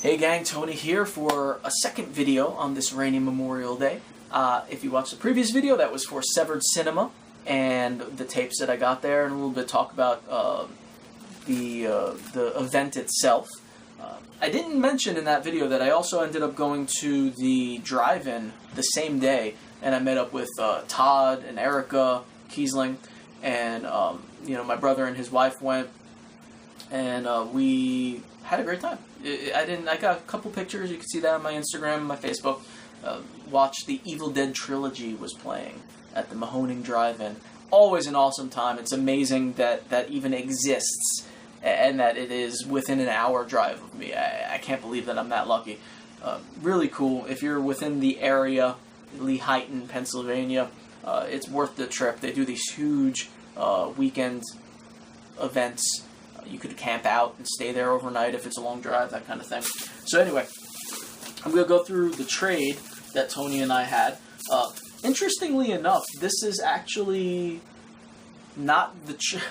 Hey gang, Tony here for a second video on this rainy Memorial Day. If you watched the previous video, that was for Severed Cinema and the tapes that I got there, and a little bit talk about the event itself. I didn't mention in that video that I also ended up going to the drive-in the same day, and I met up with Todd and Erica Kiesling, and my brother and his wife went, and we had a great time. I got a couple pictures. You can see that on my Instagram and my Facebook. Watched the Evil Dead trilogy was playing at the Mahoning Drive-In. Always an awesome time. It's amazing that that even exists and that it is within an hour drive of me. I can't believe that I'm that lucky. Really cool. If you're within the area, Lehighton, Pennsylvania, it's worth the trip. They do these huge weekend events. You could camp out and stay there overnight if it's a long drive, that kind of thing. So anyway, I'm going to go through the trade that Tony and I had. Interestingly enough, this is actually not the...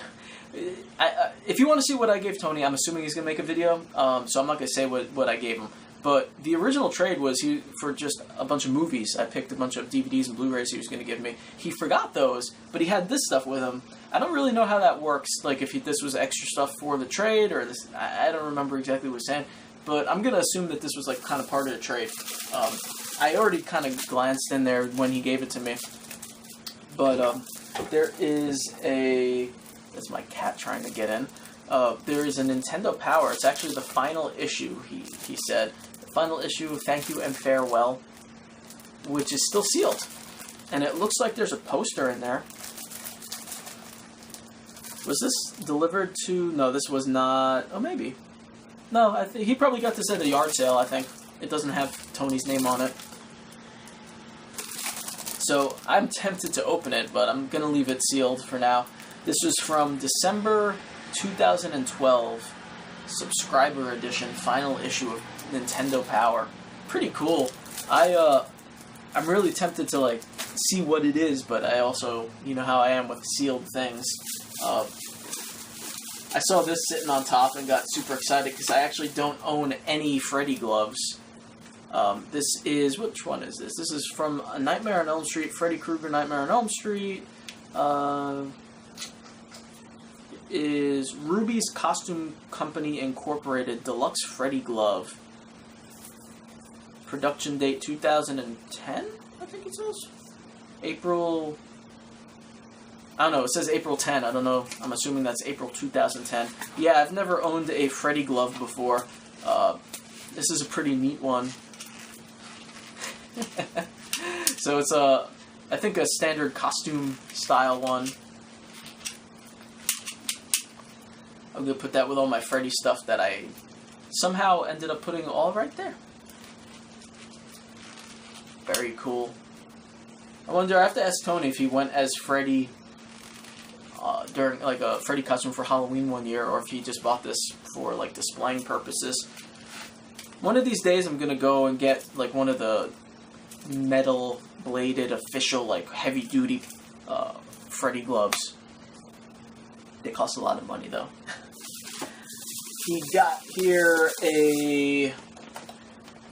if you want to see what I gave Tony, I'm assuming he's going to make a video, so I'm not going to say what I gave him. But the original trade was for just a bunch of movies. I picked a bunch of DVDs and Blu-rays he was going to give me. He forgot those, but he had this stuff with him. I don't really know how that works, like if this was extra stuff for the trade, or this. I don't remember exactly what he was saying, but I'm going to assume that this was like kind of part of the trade. I already kind of glanced in there when he gave it to me, but there is a... That's my cat trying to get in. There is a Nintendo Power. It's actually the final issue, he said. The final issue of Thank You and Farewell, which is still sealed. And it looks like there's a poster in there. Was this delivered to... No, this was not... Oh, maybe. No, he probably got this at a yard sale, I think. It doesn't have Tony's name on it. So I'm tempted to open it, but I'm going to leave it sealed for now. This was from December 2012, subscriber edition, final issue of Nintendo Power. Pretty cool. I'm really tempted to like see what it is, but I also, you know how I am with sealed things. I saw this sitting on top and got super excited because I actually don't own any Freddy gloves. This is, which one is this? This is from Nightmare on Elm Street, Freddy Krueger Nightmare on Elm Street. Is Ruby's Costume Company Incorporated Deluxe Freddy Glove. Production date 2010, I think it says. April... I don't know, it says April 10, I don't know. I'm assuming that's April 2010. Yeah, I've never owned a Freddy glove before. This is a pretty neat one. So it's I think a standard costume style one. I'm going to put that with all my Freddy stuff that I somehow ended up putting all right there. Very cool. I wonder, I have to ask Tony if he went as Freddy during like a Freddy costume for Halloween one year, or if he just bought this for like displaying purposes. One of these days I'm going to go and get like one of the metal bladed official like heavy duty Freddy gloves. They cost a lot of money though. He got here a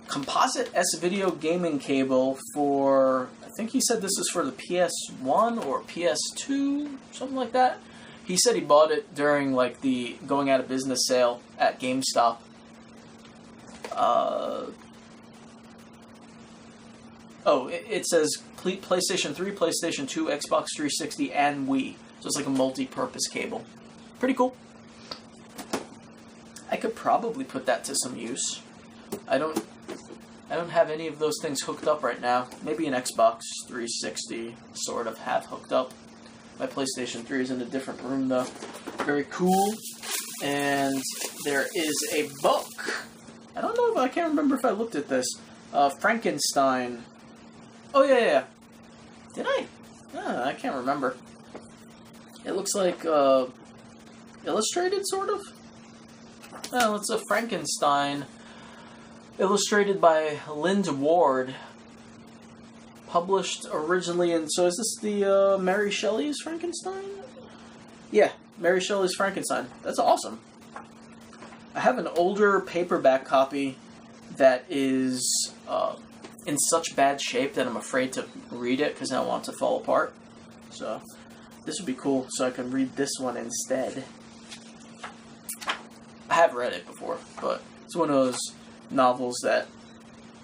composite S-Video gaming cable for, I think he said this is for the PS1 or PS2, something like that. He said he bought it during like the going out of business sale at GameStop. It says PlayStation 3, PlayStation 2, Xbox 360, and Wii. So it's like a multi-purpose cable. Pretty cool. I could probably put that to some use. I don't have any of those things hooked up right now. Maybe an Xbox 360 sort of have hooked up. My PlayStation 3 is in a different room though. Very cool. And there is a book. I don't know if I can't remember if I looked at this. Frankenstein. Oh yeah. Did I? I can't remember. It looks like illustrated, sort of. Well, it's a Frankenstein, illustrated by Lind Ward. Published originally in... So is this the Mary Shelley's Frankenstein? Yeah, Mary Shelley's Frankenstein. That's awesome. I have an older paperback copy that is in such bad shape that I'm afraid to read it because I don't want it to fall apart. So this would be cool, so I can read this one instead. I have read it before, but it's one of those novels that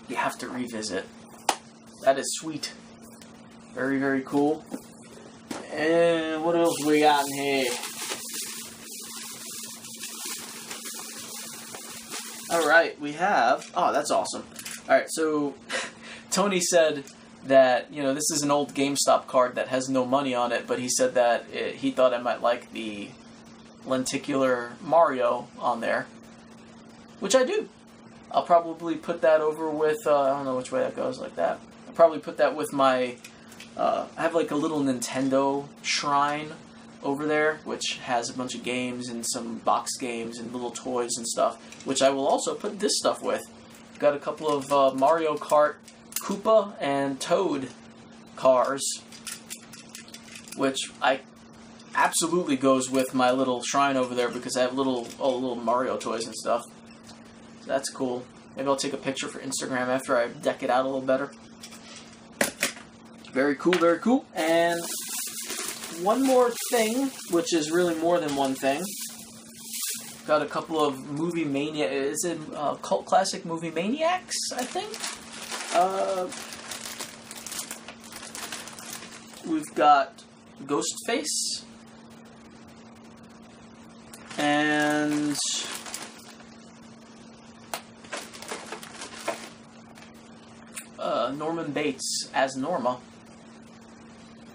you have to revisit. That is sweet. Very, very cool. And what else we got in here? Alright, we have... Oh, that's awesome. Alright, so Tony said that, you know, this is an old GameStop card that has no money on it, but he said that he thought I might like the lenticular Mario on there, which I do. I'll probably put that over with, I don't know which way that goes, like that. I'll probably put that with my, I have like a little Nintendo shrine over there, which has a bunch of games and some box games and little toys and stuff, which I will also put this stuff with. Got a couple of Mario Kart Koopa and Toad cars, which I absolutely goes with my little shrine over there because I have little Mario toys and stuff. So that's cool. Maybe I'll take a picture for Instagram after I deck it out a little better. Very cool, very cool. And one more thing, which is really more than one thing. Got a couple of Movie Maniacs. Is it cult classic Movie Maniacs, I think? We've got Ghostface. And Norman Bates as Norma.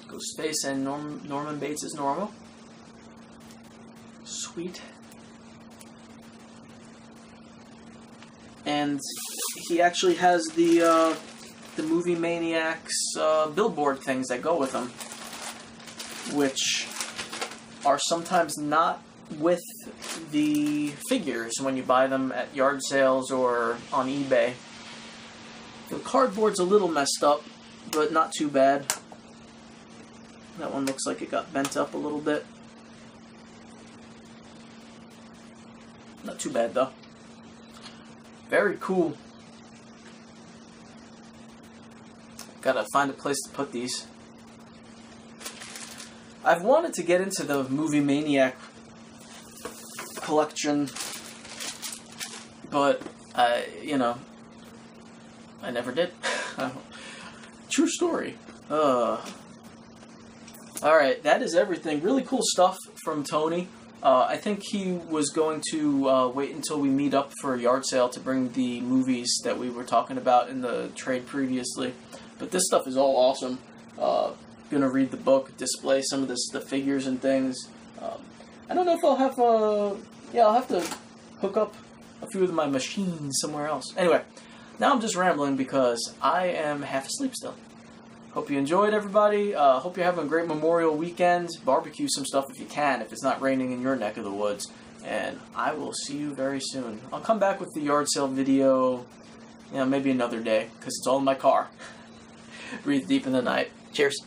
Ghostface and Norman Bates as Norma. Sweet. And he actually has the Movie Maniacs billboard things that go with them, which are sometimes not with the figures when you buy them at yard sales or on eBay. The cardboard's a little messed up, but not too bad. That one looks like it got bent up a little bit. Not too bad, though. Very cool. Gotta find a place to put these. I've wanted to get into the Movie Maniac collection, but you know, I never did. True story. Alright, that is everything. Really cool stuff from Tony. I think he was going to wait until we meet up for a yard sale to bring the movies that we were talking about in the trade previously. But this stuff is all awesome. Gonna read the book, display some of the figures and things. I don't know if I'll have I'll have to hook up a few of my machines somewhere else. Anyway, now I'm just rambling because I am half asleep still. Hope you enjoyed, everybody. Hope you're having a great Memorial weekend. Barbecue some stuff if you can, if it's not raining in your neck of the woods. And I will see you very soon. I'll come back with the yard sale video, maybe another day, because it's all in my car. Breathe deep in the night. Cheers.